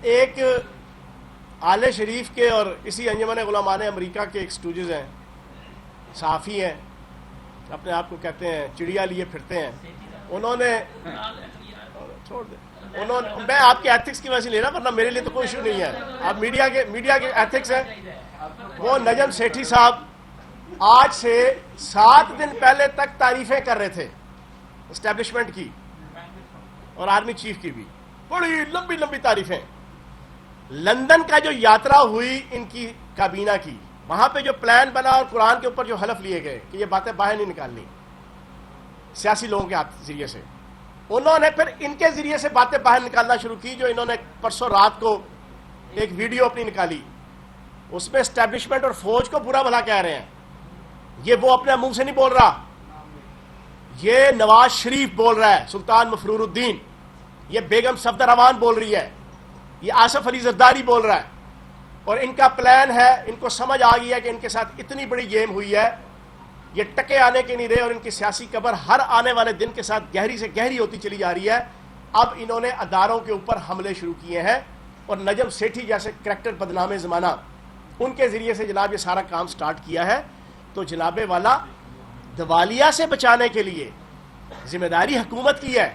ایک آل شریف کے اور اسی انجمن علماء امریکہ کے ایک سٹوجز ہیں، صحافی ہیں، اپنے آپ کو کہتے ہیں چڑیا لیے پھرتے ہیں. انہوں نے چھوڑ دیں، میں آپ کے ایتھکس کی وجہ سے لے رہا، ورنہ میرے لیے تو کوئی ایشو نہیں ہے. آپ میڈیا کے ایتھکس ہیں. وہ نجم سیٹھی صاحب آج سے 7 دن پہلے تک تعریفیں کر رہے تھے اسٹیبلشمنٹ کی اور آرمی چیف کی بھی، بڑی لمبی لمبی تعریفیں. لندن کا جو یاترا ہوئی ان کی کابینہ کی، وہاں پہ جو پلان بنا اور قرآن کے اوپر جو حلف لیے گئے کہ یہ باتیں باہر نہیں نکالنی سیاسی لوگوں کے ذریعے سے، انہوں نے پھر ان کے ذریعے سے باتیں باہر نکالنا شروع کی. جو انہوں نے پرسوں رات کو ایک ویڈیو اپنی نکالی، اس میں اسٹیبلشمنٹ اور فوج کو برا بھلا کہہ رہے ہیں. یہ وہ اپنے منہ سے نہیں بول رہا، یہ نواز شریف بول رہا ہے، سلطان مفرور الدین، یہ بیگم صفدر روان بول رہی ہے، یہ آصف علی زرداری بول رہا ہے. اور ان کا پلان ہے، ان کو سمجھ آ گئی ہے کہ ان کے ساتھ اتنی بڑی گیم ہوئی ہے، یہ ٹکے آنے کے نہیں رہے، اور ان کی سیاسی قبر ہر آنے والے دن کے ساتھ گہری سے گہری ہوتی چلی جا رہی ہے. اب انہوں نے اداروں کے اوپر حملے شروع کیے ہیں، اور نجم سیٹھی جیسے کریکٹر بدنام زمانہ ان کے ذریعے سے جناب یہ سارا کام سٹارٹ کیا ہے. تو جناب والا دیوالیہ سے بچانے کے لیے ذمہ داری حکومت کی ہے.